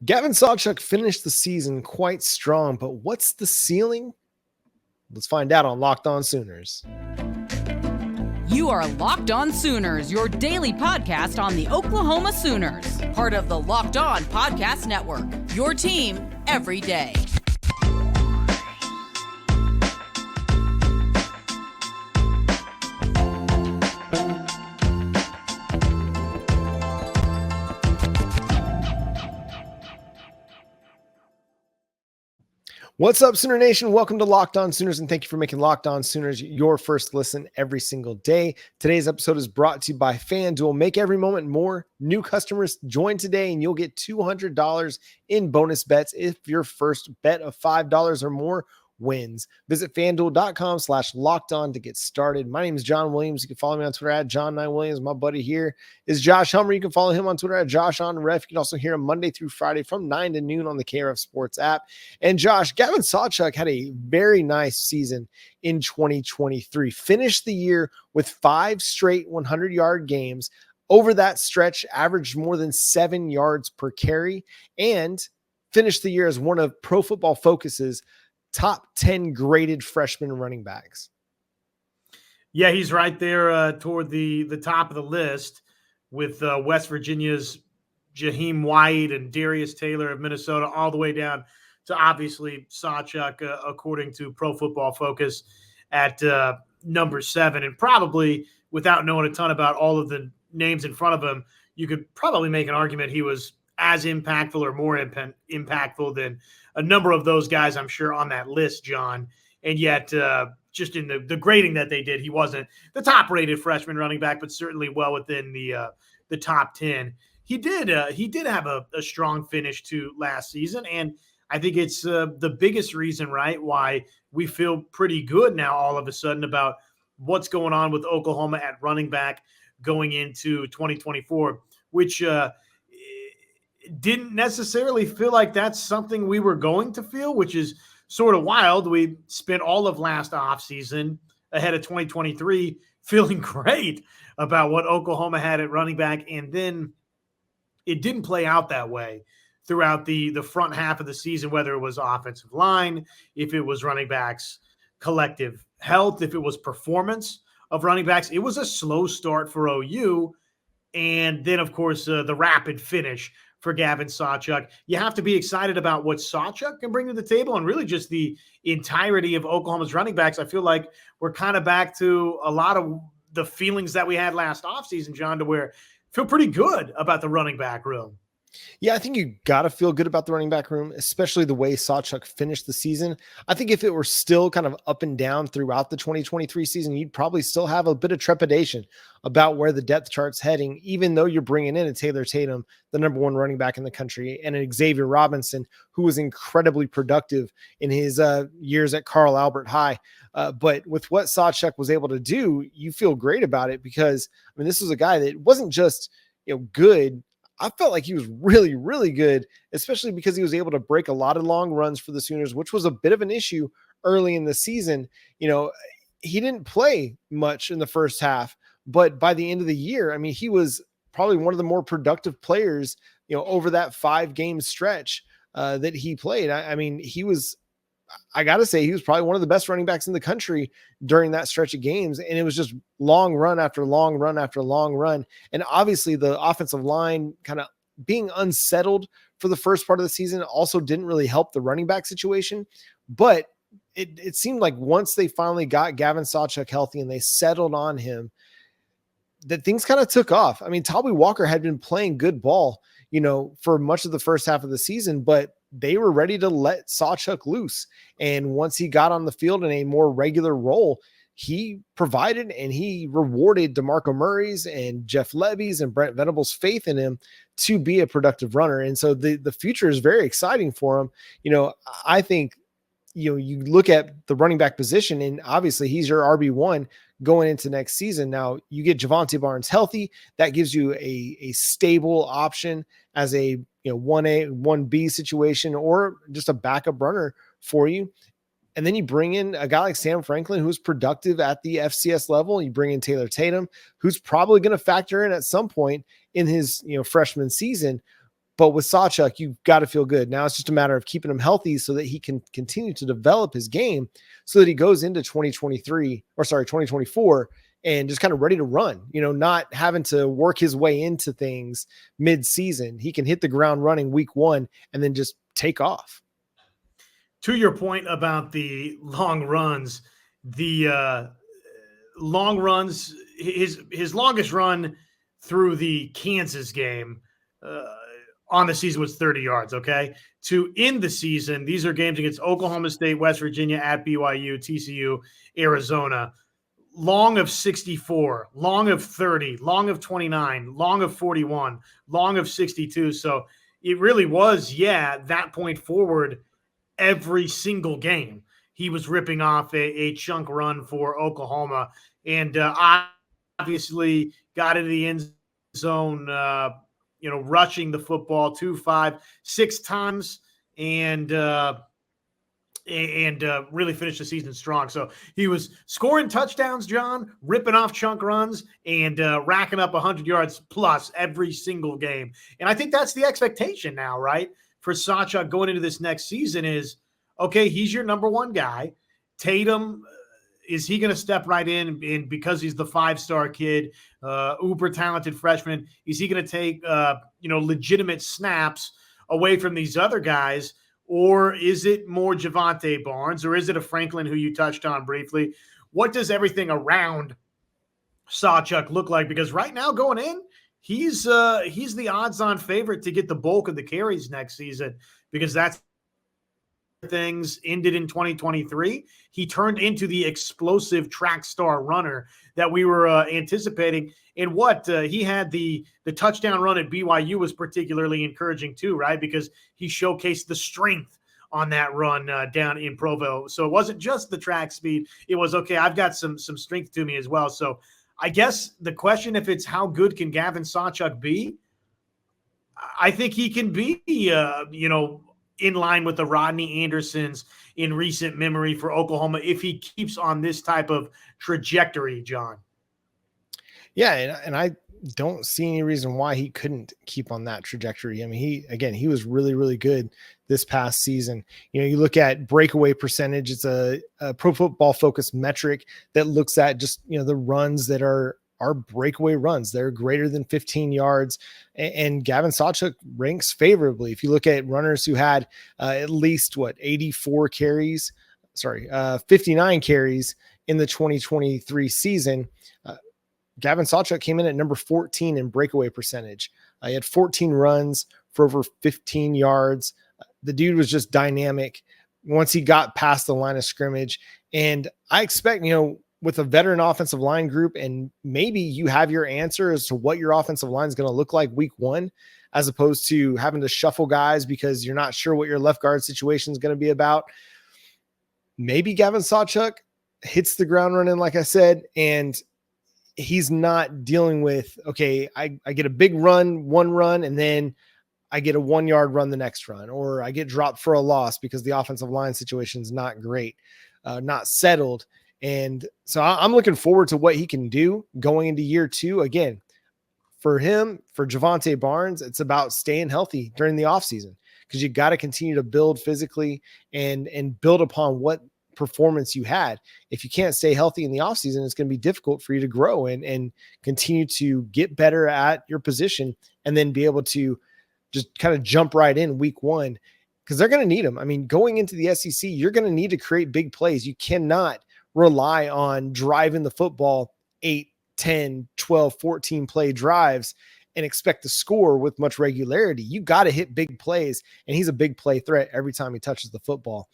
Gavin Sawchuk finished the season quite strong, but what's the ceiling? Let's find out on Locked On Sooners. You are Locked On Sooners, your daily podcast on the Oklahoma Sooners, part of the Locked On Podcast Network, your team every day. What's up, Sooner Nation? Welcome to Locked On Sooners, and thank you for making Locked On Sooners your first listen every single day. Today's episode is brought to you by FanDuel. Make every moment more. New customers join today, and you'll get $200 in bonus bets if your first bet of $5 or more wins. Visit FanDuel.com/lockedon to get started. My name is John Williams. You can follow me on Twitter at John9Williams. My buddy here is Josh Hummer. You can follow him on Twitter at JoshOnRef. You can also hear him Monday through Friday from 9 to noon on the KRF Sports app. And Josh, Gavin Sawchuk had a very nice season in 2023. Finished the year with 5 straight 100-yard games. Over that stretch, averaged more than 7 yards per carry, and finished the year as one of Pro Football Focus's top 10 graded freshman running backs. Yeah, he's right there toward the top of the list with West Virginia's Jaheim White and Darius Taylor of Minnesota, all the way down to obviously Sawchuk, according to Pro Football Focus, at number 7. And probably, without knowing a ton about all of the names in front of him, you could probably make an argument he was as impactful or more impactful than a number of those guys, I'm sure, on that list, John. And yet, just in the grading that they did, he wasn't the top-rated freshman running back, but certainly well within the top 10. He did have a strong finish to last season, and I think it's the biggest reason, right, why we feel pretty good now all of a sudden about what's going on with Oklahoma at running back going into 2024, which didn't necessarily feel like that's something we were going to feel, which is sort of wild. We spent all of last offseason ahead of 2023 feeling great about what Oklahoma had at running back, and then it didn't play out that way throughout the front half of the season, whether it was offensive line, if it was running backs' collective health, if it was performance of running backs. It was a slow start for OU, and then, of course, the rapid finish for Gavin Sawchuk. You have to be excited about what Sawchuk can bring to the table, and really just the entirety of Oklahoma's running backs. I feel like we're kind of back to a lot of the feelings that we had last offseason, John, to where I feel pretty good about the running back room. Yeah, I think you got to feel good about the running back room, especially the way Sawchuk finished the season. I think if it were still kind of up and down throughout the 2023 season, you'd probably still have a bit of trepidation about where the depth chart's heading, even though you're bringing in a Taylor Tatum, the number 1 running back in the country, and an Xavier Robinson, who was incredibly productive in his years at Carl Albert High. But with what Sawchuk was able to do, you feel great about it because, I mean, this was a guy that wasn't just, good. I felt like he was really, really good, especially because he was able to break a lot of long runs for the Sooners, which was a bit of an issue early in the season. He didn't play much in the first half, but by the end of the year, I mean, he was probably one of the more productive players, over that 5-game stretch that he played. I mean, I got to say, he was probably one of the best running backs in the country during that stretch of games. And it was just long run after long run after long run. And obviously the offensive line kind of being unsettled for the first part of the season also didn't really help the running back situation. But it seemed like once they finally got Gavin Sawchuk healthy and they settled on him, that things kind of took off. I mean, Tolby Walker had been playing good ball, for much of the first half of the season, but they were ready to let Sawchuk loose. And once he got on the field in a more regular role, he provided and he rewarded DeMarco Murray's and Jeff Levy's and Brent Venables' faith in him to be a productive runner. And so the future is very exciting for him. I think, you look at the running back position, and obviously he's your RB1 going into next season. Now you get Javonte Barnes healthy. That gives you a stable option as a 1A, 1B situation, or just a backup runner for you. And then you bring in a guy like Sam Franklin, who's productive at the FCS level. You bring in Taylor Tatum, who's probably going to factor in at some point in his freshman season. But with Sawchuk, you've got to feel good. Now it's just a matter of keeping him healthy so that he can continue to develop his game so that he goes into 2024 and just kind of ready to run, not having to work his way into things mid-season. He can hit the ground running week 1 and then just take off. To your point about the long runs, the long runs, his longest run through the Kansas game on the season was 30 yards, okay? To end the season, these are games against Oklahoma State, West Virginia, at BYU, TCU, Arizona. Long of 64, long of 30, long of 29, long of 41, long of 62. So it really was, that point forward, every single game he was ripping off a chunk run for Oklahoma. And obviously got into the end zone, rushing the football 2, 5, 6 times and really finished the season strong. So he was scoring touchdowns, John, ripping off chunk runs, and racking up 100 yards plus every single game. And I think that's the expectation now, right, for Sawchuk going into this next season is, okay, he's your number one guy. Tatum, is he going to step right in and because he's the 5-star kid, uber talented freshman, is he going to take, legitimate snaps away from these other guys? Or is it more Javonte Barnes, or is it a Franklin who you touched on briefly? What does everything around Sawchuk look like? Because right now going in, he's the odds-on favorite to get the bulk of the carries next season because that's things ended in 2023. He turned into the explosive track star runner that we were anticipating. And he had the touchdown run at BYU was particularly encouraging too, right? Because he showcased the strength on that run down in Provo. So it wasn't just the track speed. It was, okay, I've got some strength to me as well. So I guess the question, if it's how good can Gavin Sawchuk be, I think he can be, in line with the Rodney Andersons in recent memory for Oklahoma if he keeps on this type of trajectory, John. Yeah, and I don't see any reason why he couldn't keep on that trajectory. I mean, he was really, really good this past season. You look at breakaway percentage, it's a Pro Football Focus metric that looks at just, the runs that are breakaway runs. They're greater than 15 yards. And Gavin Sawchuk ranks favorably. If you look at runners who had at least 59 carries in the 2023 season, Gavin Sawchuk came in at number 14 in breakaway percentage. He had 14 runs for over 15 yards. The dude was just dynamic once he got past the line of scrimmage. And I expect, with a veteran offensive line group, and maybe you have your answer as to what your offensive line is going to look like week 1, as opposed to having to shuffle guys because you're not sure what your left guard situation is going to be about. Maybe Gavin Sawchuk hits the ground running, like I said, and he's not dealing with, okay, I get a big one run, and then I get a 1-yard run the next run, or I get dropped for a loss because the offensive line situation is not great, not settled. And so I'm looking forward to what he can do going into year 2. Again, for him, for Javonte Barnes, it's about staying healthy during the offseason because you got to continue to build physically and build upon what performance you had. If you can't stay healthy in the offseason, it's going to be difficult for you to grow and continue to get better at your position and then be able to just kind of jump right in week 1 because they're going to need them. I mean, going into the SEC, you're going to need to create big plays. You cannot rely on driving the football 8, 10, 12, 14 play drives and expect to score with much regularity. You got to hit big plays, and he's a big play threat every time he touches the football.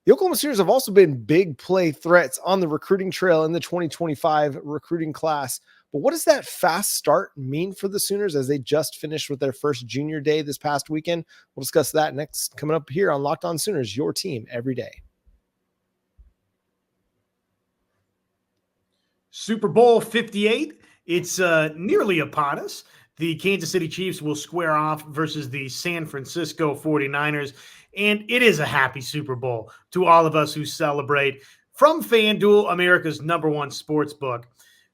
The Oklahoma Sooners have also been big play threats on the recruiting trail in the 2025 recruiting class. But what does that fast start mean for the Sooners as they just finished with their first junior day this past weekend? We'll discuss that next, coming up here on Locked On Sooners, your team every day. Super Bowl 58, it's nearly upon us. The Kansas City Chiefs will square off versus the San Francisco 49ers, and it is a happy Super Bowl to all of us who celebrate. From FanDuel, America's #1 sports book.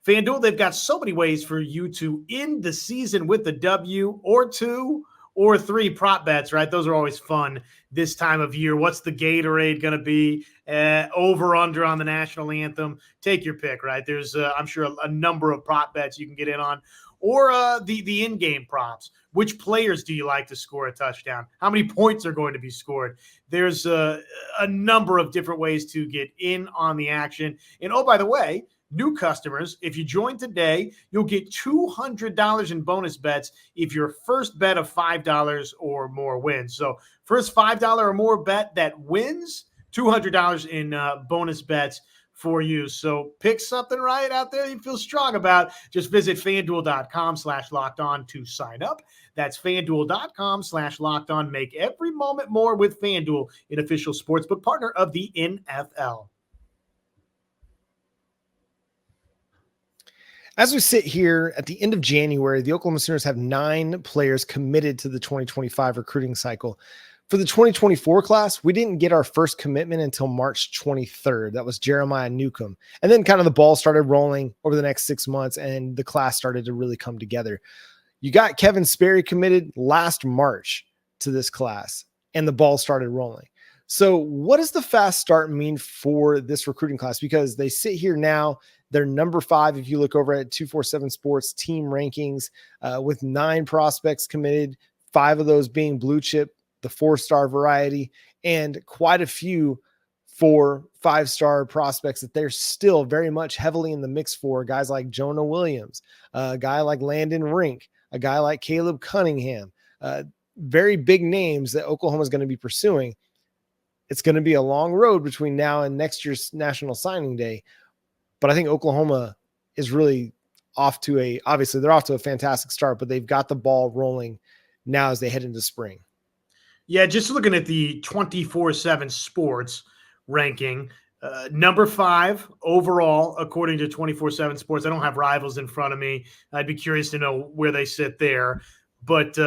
FanDuel, they've got so many ways for you to end the season with a W or 2 or 3 prop bets, right? Those are always fun this time of year. What's the Gatorade going to be? Over, under on the national anthem. Take your pick, right? There's, I'm sure, a number of prop bets you can get in on. Or the in-game props. Which players do you like to score a touchdown? How many points are going to be scored? There's a number of different ways to get in on the action. And, oh, by the way, new customers, if you join today, you'll get $200 in bonus bets if your first bet of $5 or more wins. So first $5 or more bet that wins, $200 in bonus bets for you. So pick something right out there you feel strong about. Just visit FanDuel.com/lockedon to sign up. That's FanDuel.com/lockedon. Make every moment more with FanDuel, an official sportsbook partner of the NFL. As we sit here at the end of January, the Oklahoma Sooners have 9 players committed to the 2025 recruiting cycle. For the 2024 class, we didn't get our first commitment until March 23rd. That was Jeremiah Newcomb. And then kind of the ball started rolling over the next 6 months, and the class started to really come together. You got Kevin Sperry committed last March to this class, and the ball started rolling. So what does the fast start mean for this recruiting class? Because they sit here now, they're number 5 if you look over at 247 Sports team rankings, with 9 prospects committed, 5 of those being blue chip, the 4-star variety, and quite a few 4 5-star prospects that they're still very much heavily in the mix for. Guys like Jonah Williams, a guy like Landon Rink, a guy like Caleb Cunningham, very big names that Oklahoma is going to be pursuing. It's going to be a long road between now and next year's National Signing Day. But I think Oklahoma is really obviously they're off to a fantastic start, but they've got the ball rolling now as they head into spring. Yeah, just looking at the 24/7 Sports ranking, number 5 overall, according to 24/7 Sports. I don't have Rivals in front of me. I'd be curious to know where they sit there. But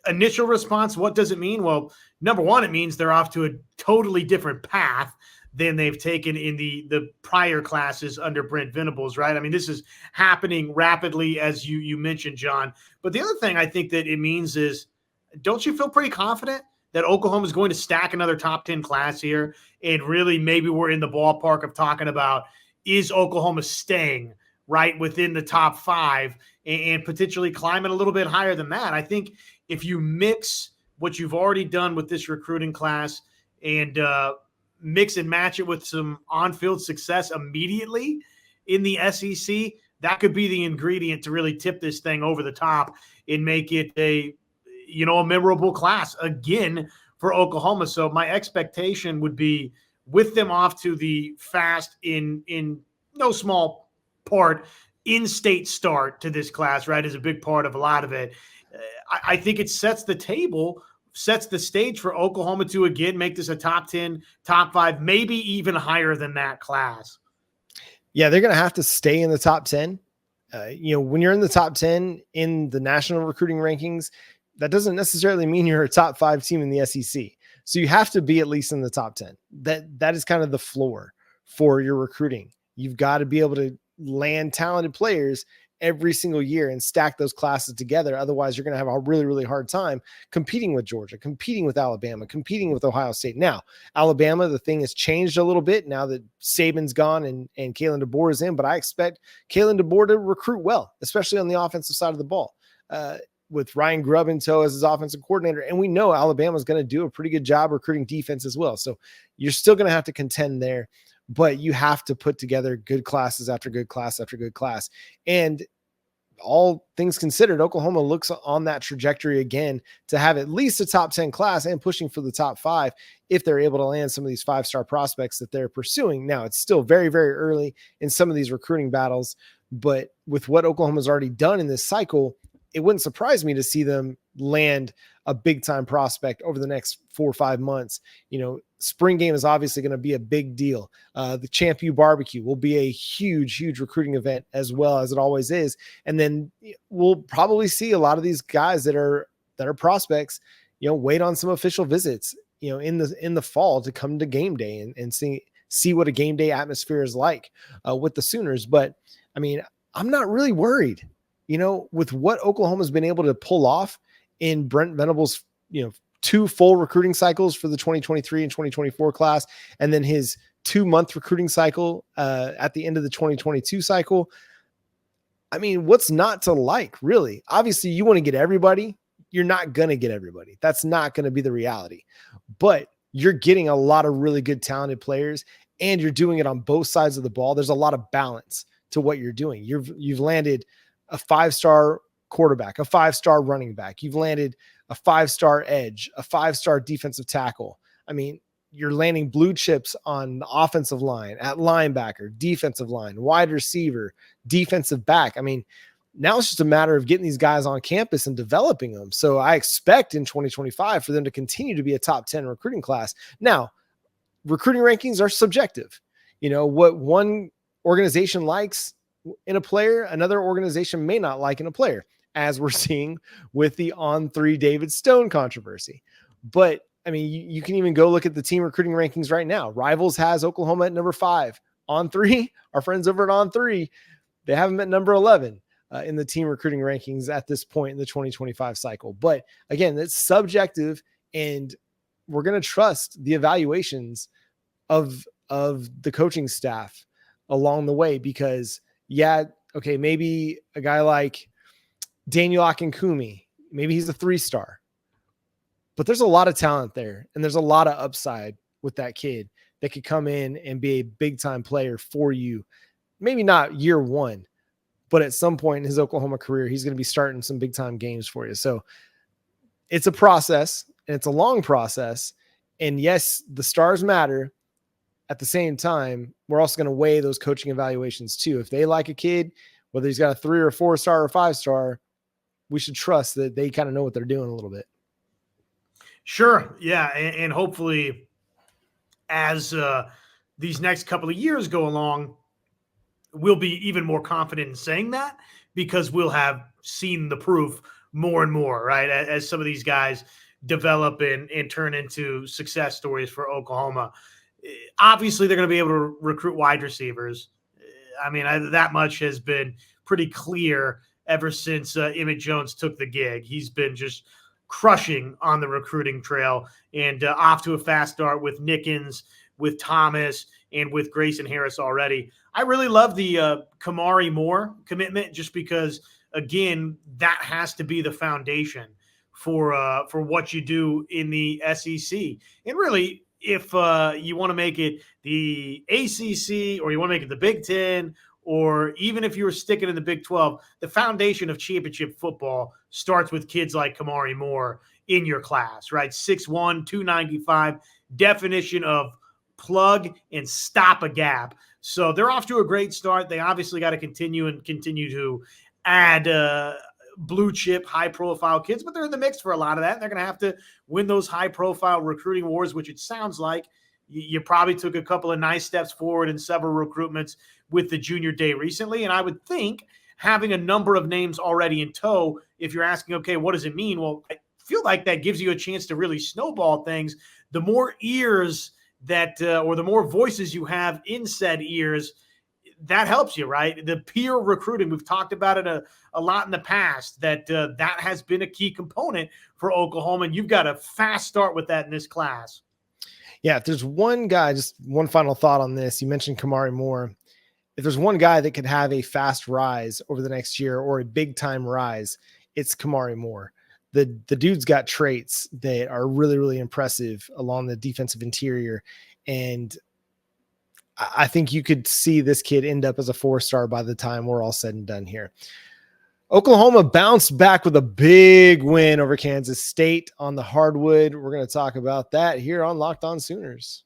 initial response, what does it mean? Well, number 1, it means they're off to a totally different path than they've taken in the prior classes under Brent Venables, right? I mean, this is happening rapidly, as you mentioned, John. But the other thing I think that it means is, don't you feel pretty confident that Oklahoma is going to stack another top 10 class here? And really, maybe we're in the ballpark of talking about, is Oklahoma staying right within the top 5 and potentially climbing a little bit higher than that? I think if you mix what you've already done with this recruiting class and mix and match it with some on-field success immediately in the SEC, that could be the ingredient to really tip this thing over the top and make it a memorable class again for Oklahoma. So my expectation would be, with them off to the fast, in no small part, in-state start to this class, right, is a big part of a lot of it. I think it sets the table, sets the stage for Oklahoma to again make this a top 10, top 5, maybe even higher than that class. Yeah, they're going to have to stay in the top 10. When you're in the top 10 in the national recruiting rankings, that doesn't necessarily mean you're a top 5 team in the SEC. So you have to be at least in the top 10. That is kind of the floor for your recruiting. You've got to be able to land talented players every single year and stack those classes together. Otherwise, you're going to have a really, really hard time competing with Georgia, competing with Alabama, competing with Ohio State. Now, Alabama, the thing has changed a little bit now that Saban's gone and Kalen DeBoer is in, but I expect Kalen DeBoer to recruit well, especially on the offensive side of the ball. With Ryan Grubb in tow as his offensive coordinator. And we know Alabama is going to do a pretty good job recruiting defense as well. So you're still going to have to contend there, but you have to put together good classes after good class after good class. And all things considered, Oklahoma looks on that trajectory again to have at least a top 10 class and pushing for the top 5 if they're able to land some of these 5-star prospects that they're pursuing. Now, it's still very, very early in some of these recruiting battles, but with what Oklahoma's already done in this cycle, it wouldn't surprise me to see them land a big time prospect over the next 4 or 5 months. Spring game is obviously going to be a big deal. The Champ U barbecue will be a huge, huge recruiting event as well, as it always is. And then we'll probably see a lot of these guys that are prospects, wait on some official visits, in the fall to come to game day and see what a game day atmosphere is like with the Sooners. But I mean, I'm not really worried. With what Oklahoma's been able to pull off in Brent Venables', 2 full recruiting cycles for the 2023 and 2024 class, and then his 2-month recruiting cycle at the end of the 2022 cycle. I mean, what's not to like, really? Obviously, you want to get everybody. You're not going to get everybody. That's not going to be the reality. But you're getting a lot of really good, talented players, and you're doing it on both sides of the ball. There's a lot of balance to what you're doing. You've landed a 5-star quarterback, a 5-star running back. You've landed a 5-star edge, a 5-star defensive tackle. I mean, you're landing blue chips on the offensive line, at linebacker, defensive line, wide receiver, defensive back. I mean, now it's just a matter of getting these guys on campus and developing them. So I expect in 2025 for them to continue to be a top 10 recruiting class. Now, recruiting rankings are subjective. What one organization likes in a player, another organization may not like in a player, as we're seeing with the On3 David Stone controversy. But I mean, you can even go look at the team recruiting rankings right now. Rivals has Oklahoma at number 5. On3, our friends over at On3, they have them at number 11 in the team recruiting rankings at this point in the 2025 cycle. But again, it's subjective, and we're going to trust the evaluations of the coaching staff along the way, because maybe a guy like Daniel Akinkumi, maybe he's a 3-star, but there's a lot of talent there, and there's a lot of upside with that kid that could come in and be a big time player for you. Maybe not year 1, but at some point in his Oklahoma career, he's going to be starting some big time games for you. So it's a process, and it's a long process. And yes, the stars matter. At the same time, we're also going to weigh those coaching evaluations too. If they like a kid, whether he's got a 3 or 4-star or 5-star, we should trust that they kind of know what they're doing a little bit. Sure. Yeah. And hopefully as these next couple of years go along, we'll be even more confident in saying that, because we'll have seen the proof more and more, right? As some of these guys develop and turn into success stories for Oklahoma. Obviously, they're going to be able to recruit wide receivers. I mean, that much has been pretty clear ever since Emmett Jones took the gig. He's been just crushing on the recruiting trail, and off to a fast start with Nickens, with Thomas, and with Grayson Harris already. I really love the Kamari Moore commitment, just because, again, that has to be the foundation for what you do in the SEC. And really, if you want to make it the ACC, or you want to make it the Big Ten, or even if you were sticking in the Big 12, the foundation of championship football starts with kids like Kamari Moore in your class, right? 6'1", 295, definition of plug and stop a gap. So they're off to a great start. They obviously got to continue to add blue chip, high profile kids, but they're in the mix for a lot of that. They're going to have to win those high profile recruiting wars, which it sounds like you probably took a couple of nice steps forward in several recruitments with the junior day recently. And I would think having a number of names already in tow, if you're asking, okay, what does it mean? Well, I feel like that gives you a chance to really snowball things. The more ears that, or the more voices you have in said ears, that helps you, right? The peer recruiting, we've talked about it a lot in the past, that that has been a key component for Oklahoma, and you've got a fast start with that in this class. Yeah, if there's one guy, just one final thought on this. You mentioned Kamari Moore. If there's one guy that could have a fast rise over the next year, or a big time rise, it's Kamari Moore. The dude's got traits that are really, really impressive along the defensive interior. And I think you could see this kid end up as a 4-star by the time we're all said and done here. Oklahoma bounced back with a big win over Kansas State on the hardwood. We're going to talk about that here on Locked On Sooners.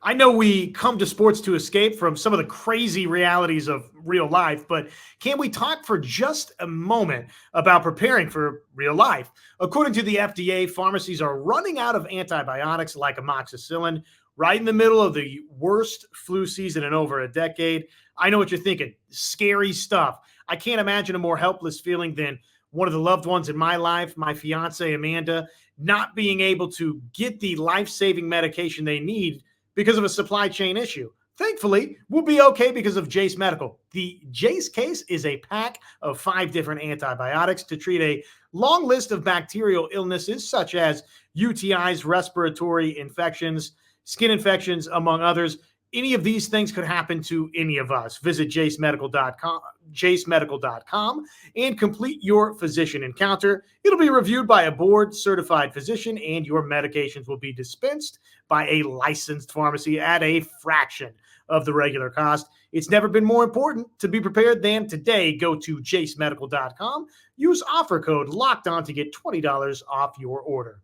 I know we come to sports to escape from some of the crazy realities of real life, but can we talk for just a moment about preparing for real life? According to the FDA, pharmacies are running out of antibiotics like amoxicillin right in the middle of the worst flu season in over a decade. I know what you're thinking. Scary stuff. I can't imagine a more helpless feeling than one of the loved ones in my life, my fiance, Amanda, not being able to get the life-saving medication they need because of a supply chain issue. Thankfully, we'll be okay because of Jace Medical. The Jace case is a pack of 5 different antibiotics to treat a long list of bacterial illnesses such as UTIs, respiratory infections, skin infections, among others. Any of these things could happen to any of us. Visit jacemedical.com and complete your physician encounter. It'll be reviewed by a board-certified physician, and your medications will be dispensed by a licensed pharmacy at a fraction of the regular cost. It's never been more important to be prepared than today. Go to jacemedical.com. Use offer code LOCKEDON to get $20 off your order.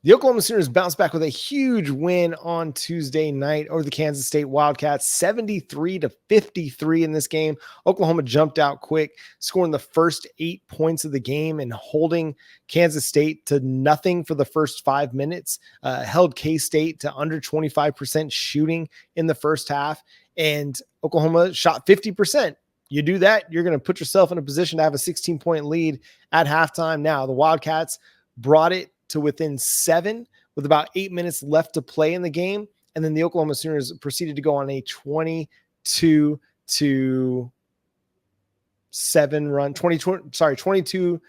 The Oklahoma Sooners bounced back with a huge win on Tuesday night over the Kansas State Wildcats, 73-53 in this game. Oklahoma jumped out quick, scoring the first 8 points of the game and holding Kansas State to nothing for the first 5 minutes, held K-State to under 25% shooting in the first half, and Oklahoma shot 50%. You do that, you're going to put yourself in a position to have a 16-point lead at halftime. Now, the Wildcats brought it to within 7 with about 8 minutes left to play in the game. And then the Oklahoma Sooners proceeded to go on a 22-7 run, 22-9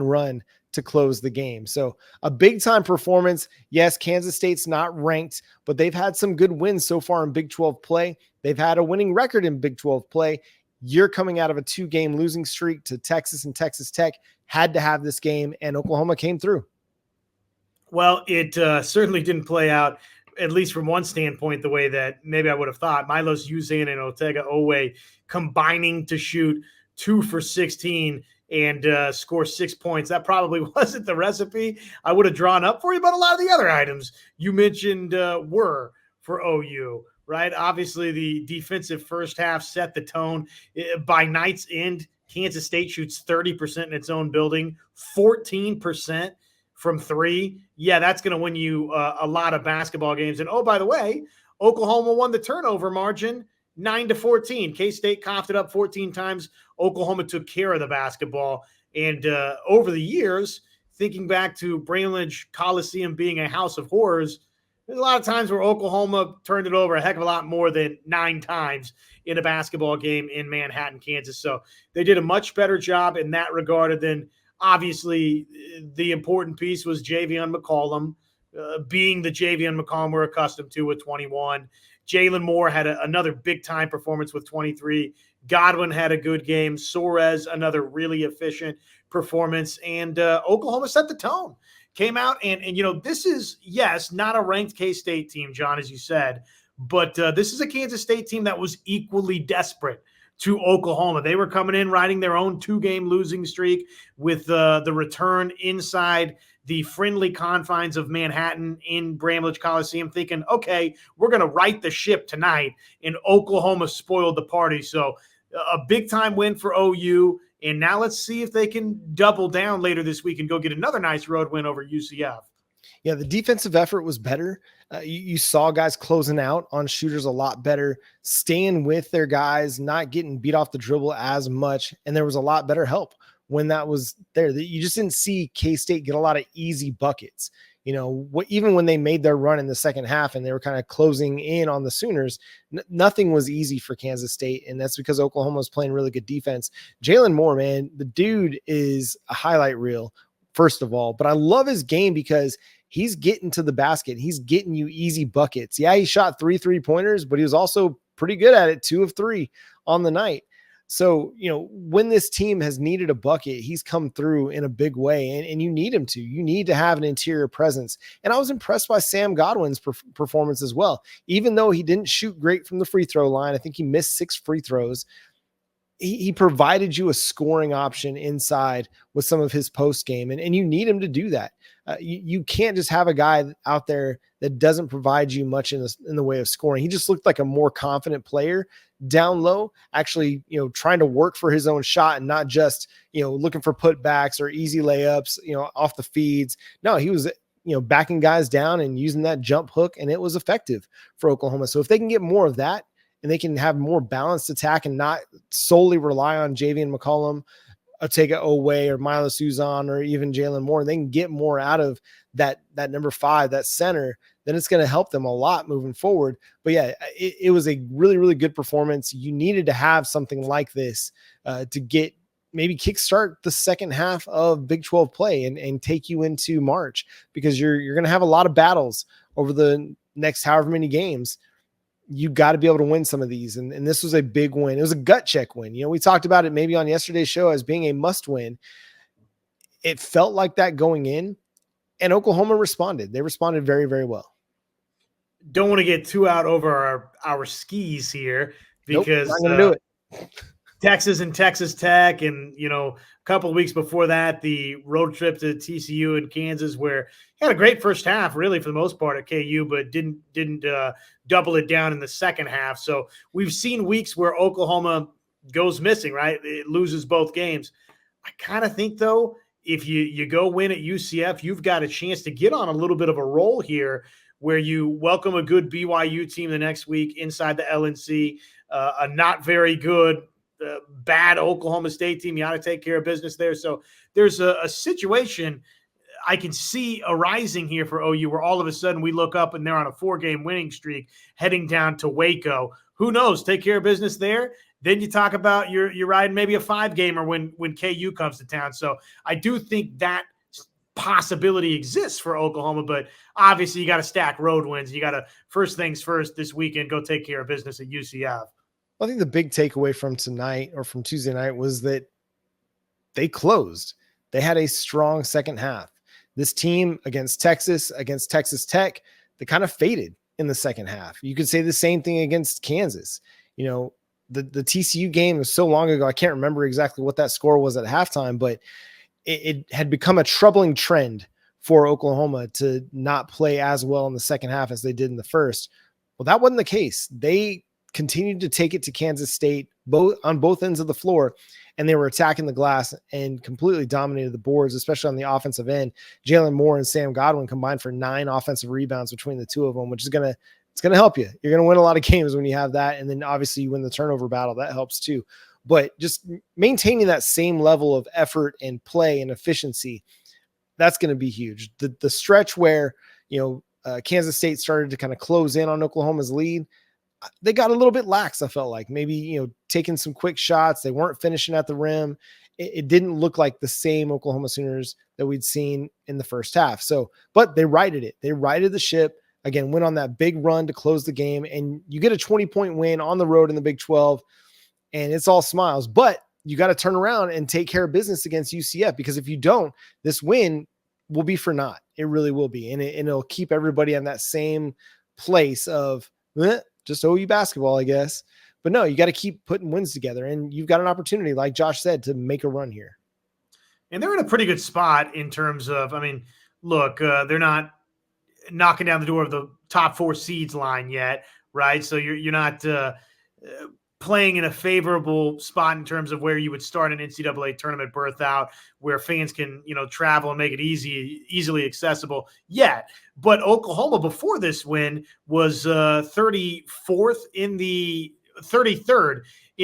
run to close the game. So a big time performance. Yes, Kansas State's not ranked, but they've had some good wins so far in Big 12 play. They've had a winning record in Big 12 play. You're coming out of a 2-game losing streak to Texas, and Texas Tech had to have this game, and Oklahoma came through. Well, it certainly didn't play out, at least from one standpoint, the way that maybe I would have thought. Milos Uzan and Otega Owe combining to shoot 2 for 16 and score 6 points. That probably wasn't the recipe I would have drawn up for you, but a lot of the other items you mentioned were for OU, right? Obviously, the defensive first half set the tone. By night's end, Kansas State shoots 30% in its own building, 14% from 3. Yeah, that's going to win you a lot of basketball games. And, oh, by the way, Oklahoma won the turnover margin 9-14. K-State coughed it up 14 times. Oklahoma took care of the basketball. And over the years, thinking back to Brainledge Coliseum being a house of horrors, there's a lot of times where Oklahoma turned it over a heck of a lot more than 9 times in a basketball game in Manhattan, Kansas. So they did a much better job in that regard. And then obviously the important piece was Javion McCollum being the Javion McCollum we're accustomed to with 21. Jalen Moore had another big-time performance with 23. Godwin had a good game. Suarez, another really efficient performance. And Oklahoma set the tone. Came out and this is, yes, not a ranked K-State team, John, as you said, but this is a Kansas State team that was equally desperate to Oklahoma. They were coming in riding their own 2-game losing streak with the return inside the friendly confines of Manhattan in Bramlage Coliseum, thinking, okay, we're going to right the ship tonight, and Oklahoma spoiled the party. So a big-time win for OU. And now let's see if they can double down later this week and go get another nice road win over UCF. Yeah, the defensive effort was better. You saw guys closing out on shooters a lot better, staying with their guys, not getting beat off the dribble as much. And there was a lot better help when that was there. You just didn't see K-State get a lot of easy buckets. Even when they made their run in the second half and they were kind of closing in on the Sooners, nothing was easy for Kansas State. And that's because Oklahoma was playing really good defense. Jalen Moore, man, the dude is a highlight reel, first of all. But I love his game because he's getting to the basket. He's getting you easy buckets. Yeah, he shot 3 3-pointers, but he was also pretty good at it, 2 of 3 on the night. So, when this team has needed a bucket, he's come through in a big way, and you need him to. You need to have an interior presence. And I was impressed by Sam Godwin's performance as well. Even though he didn't shoot great from the free throw line, I think he missed 6 free throws. He provided you a scoring option inside with some of his post game, and you need him to do that. You can't just have a guy out there that doesn't provide you much in the way of scoring. He just looked like a more confident player down low, actually, trying to work for his own shot and not just, looking for putbacks or easy layups, off the feeds. No, he was, backing guys down and using that jump hook, and it was effective for Oklahoma. So if they can get more of that and they can have more balanced attack and not solely rely on Javion McCollum Otega Oweh or Milos Uzon or even Jalen Moore, they can get more out of that number 5, that center, then it's going to help them a lot moving forward. But yeah, it was a really, really good performance. You needed to have something like this to get maybe kickstart the second half of Big 12 play and take you into March, because you're going to have a lot of battles over the next however many games. You got to be able to win some of these. And this was a big win. It was a gut check win. We talked about it maybe on yesterday's show as being a must win. It felt like that going in, and Oklahoma responded. They responded very, very well. Don't want to get too out over our skis here, because not gonna do it. Texas and Texas Tech, and a couple of weeks before that, the road trip to TCU and Kansas, where he had a great first half, really for the most part at KU, but didn't double it down in the second half. So we've seen weeks where Oklahoma goes missing, right? It loses both games. I kind of think, though, if you go win at UCF, you've got a chance to get on a little bit of a roll here, where you welcome a good BYU team the next week inside the LNC, a not very good, bad Oklahoma State team. You ought to take care of business there. So there's a situation I can see arising here for OU, where all of a sudden we look up and they're on a 4-game winning streak heading down to Waco. Who knows? Take care of business there. Then you talk about you're riding maybe a 5-gamer when KU comes to town. So I do think that possibility exists for Oklahoma, but obviously you got to stack road wins. You got to, first things first this weekend, go take care of business at UCF. I think the big takeaway from tonight, or from Tuesday night, was that they closed. They had a strong second half. This team against Texas Tech, they kind of faded in the second half. You could say the same thing against Kansas. The TCU game was so long ago, I can't remember exactly what that score was at halftime, but it had become a troubling trend for Oklahoma to not play as well in the second half as they did in the first. Well, that wasn't the case. They continued to take it to Kansas State on both ends of the floor, and they were attacking the glass and completely dominated the boards, especially on the offensive end. Jalen Moore and Sam Godwin combined for 9 offensive rebounds between the two of them, which is going to help you. You're going to win a lot of games when you have that. And then obviously you win the turnover battle. That helps too. But just maintaining that same level of effort and play and efficiency, that's going to be huge. The stretch where, Kansas State started to kind of close in on Oklahoma's lead, they got a little bit lax. I felt like maybe, taking some quick shots. They weren't finishing at the rim. It didn't look like the same Oklahoma Sooners that we'd seen in the first half. So, but they righted it. They righted the ship. Again, went on that big run to close the game, and you get a 20-point win on the road in the Big 12, and it's all smiles. But you got to turn around and take care of business against UCF, because if you don't, this win will be for naught. It really will be, and it'll keep everybody in that same place of just OU basketball, I guess. But no, you got to keep putting wins together, and you've got an opportunity, like Josh said, to make a run here. And they're in a pretty good spot in terms of, look, they're not knocking down the door of the top 4 seeds line yet, right? So you're not playing in a favorable spot in terms of where you would start an NCAA tournament berth out, where fans can, travel and make it easily accessible yet. But Oklahoma before this win was 33rd in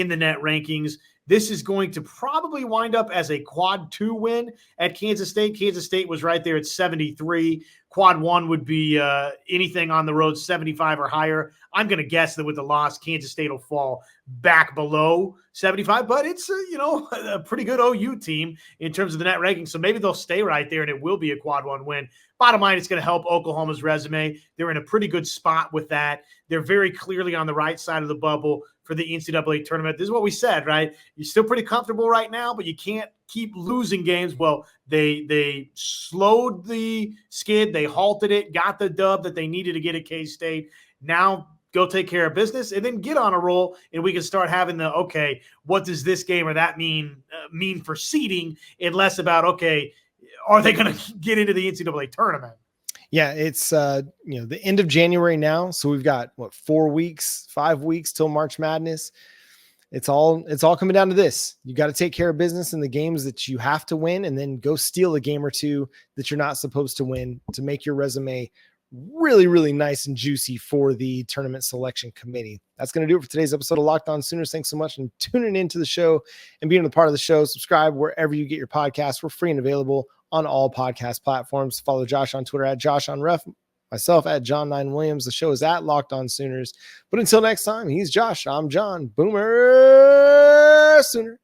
the net rankings. This is going to probably wind up as a quad 2 win at Kansas State. Kansas State was right there at 73. Quad 1 would be anything on the road 75 or higher. I'm going to guess that with the loss, Kansas State will fall back below 75, but it's a pretty good OU team in terms of the net ranking. So maybe they'll stay right there and it will be a quad 1 win. Bottom line, it's going to help Oklahoma's resume. They're in a pretty good spot with that. They're very clearly on the right side of the bubble for the NCAA tournament. This is what we said, right? You're still pretty comfortable right now, but you can't keep losing games. Well, they slowed the skid. They halted it, got the dub that they needed to get at K-State. Now go take care of business and then get on a roll, and we can start having okay, what does this game or that mean for seeding, and less about, okay, are they going to get into the NCAA tournament? Yeah, it's the end of January now, so we've got 5 weeks till March Madness. It's all coming down to this. You got to take care of business in the games that you have to win, and then go steal a game or two that you're not supposed to win to make your resume really, really nice and juicy for the tournament selection committee. That's going to do it for today's episode of Locked On Sooners. Thanks so much for tuning into the show and being a part of the show. Subscribe wherever you get your podcasts. We're free and available on all podcast platforms. Follow Josh on Twitter at JoshOnRef, myself at John9Williams. The show is at Locked On Sooners. But until next time, he's Josh. I'm John. Boomer Sooner.